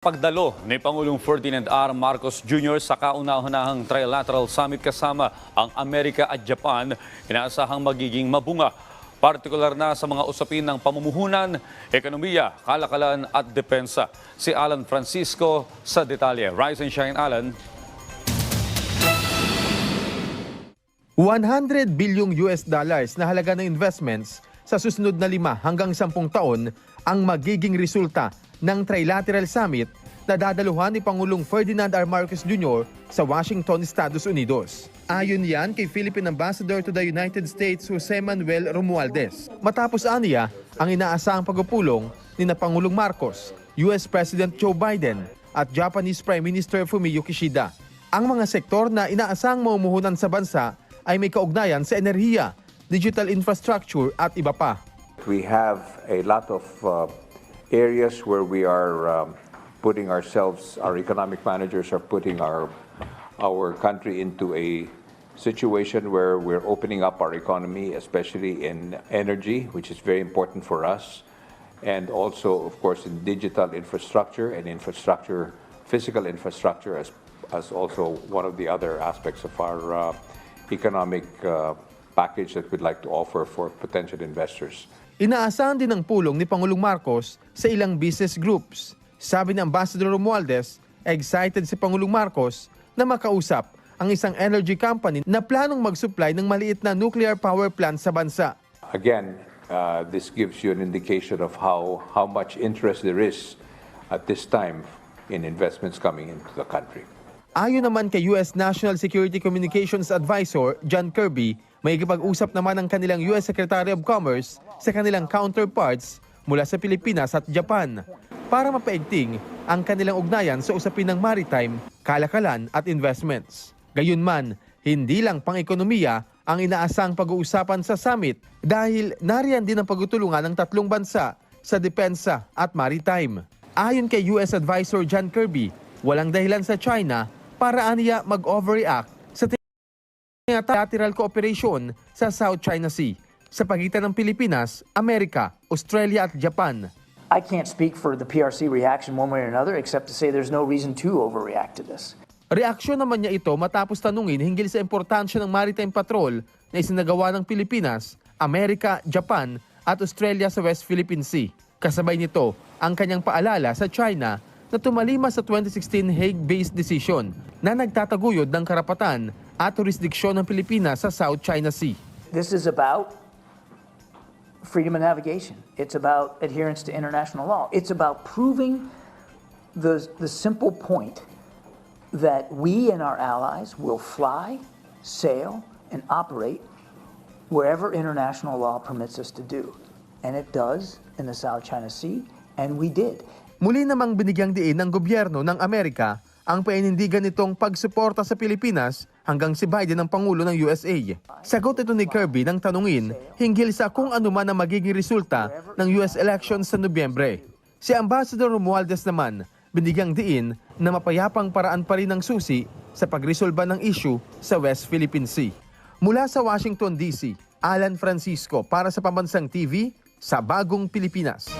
Pagdalo ni Pangulong Ferdinand R. Marcos Jr. sa kauna-unahang trilateral summit kasama ang Amerika at Japan, inaasahang magiging mabunga, partikular na sa mga usapin ng pamumuhunan, ekonomiya, kalakalan at depensa. Si Alan Francisco sa detalye. Rise and shine, Alan. 100 bilyong US dollars na halaga ng investments sa susunod na 5 hanggang 10 taon ang magiging resulta ng Trilateral Summit na dadaluhan ni Pangulong Ferdinand R. Marcos Jr. sa Washington, Estados Unidos. Ayon yan kay Philippine Ambassador to the United States Jose Manuel Romualdez. Matapos aniya ang inaasahang pagpupulong ni na Pangulong Marcos, US President Joe Biden at Japanese Prime Minister Fumio Kishida. Ang mga sektor na inaasahang mamumuhunan sa bansa ay may kaugnayan sa enerhiya, digital infrastructure at iba pa. We have a lot of areas where we are putting ourselves, our economic managers are putting our country into a situation where we're opening up our economy, especially in energy, which is very important for us, and also, of course, in digital infrastructure and infrastructure, physical infrastructure as also one of the other aspects of our economic package that we'd like to offer for potential investors. Inaasahan din ang pulong ni Pangulong Marcos sa ilang business groups. Sabi ni Ambassador Romualdez, excited si Pangulong Marcos na makausap ang isang energy company na planong mag-supply ng maliit na nuclear power plant sa bansa. Again, this gives you an indication of how much interest there is at this time in investments coming into the country. Ayon naman kay US National Security Communications Advisor John Kirby, may ikipag-usap naman ang kanilang US Secretary of Commerce sa kanilang counterparts mula sa Pilipinas at Japan para mapaigting ang kanilang ugnayan sa usapin ng maritime, kalakalan at investments. Gayunman, hindi lang pang-ekonomiya ang inaasang pag-uusapan sa summit dahil nariyan din ang pagtutulungan ng tatlong bansa sa depensa at maritime. Ayon kay US Advisor John Kirby, walang dahilan sa China para aniya mag-overreact sa trilateral cooperation sa South China Sea sa pagitan ng Pilipinas, Amerika, Australia at Japan. I can't speak for the PRC reaction one way or another except to say there's no reason to overreact to this. Reaksyon naman niya ito matapos tanungin hinggil sa importansya ng maritime patrol na isinagawa ng Pilipinas, Amerika, Japan at Australia sa West Philippine Sea. Kasabay nito ang kanyang paalala sa China na tumalima sa 2016 Hague-based decision na nagtataguyod ng karapatan at jurisdiksyon ng Pilipinas sa South China Sea. This is about freedom of navigation. It's about adherence to international law. It's about proving the simple point that we and our allies will fly, sail, and operate wherever international law permits us to do. And it does in the South China Sea, and we did. Muli namang binigyang diin ng gobyerno ng Amerika ang painindigan nitong pagsuporta sa Pilipinas hanggang si Biden ang Pangulo ng USA. Sagot ito ni Kirby nang tanungin hinggil sa kung ano man ang magiging resulta ng US elections sa Nobyembre. Si Ambassador Romualdez naman binigyang diin na mapayapang paraan pa rin ang susi sa pagresolba ng issue sa West Philippine Sea. Mula sa Washington, D.C., Alan Francisco para sa Pambansang TV sa Bagong Pilipinas.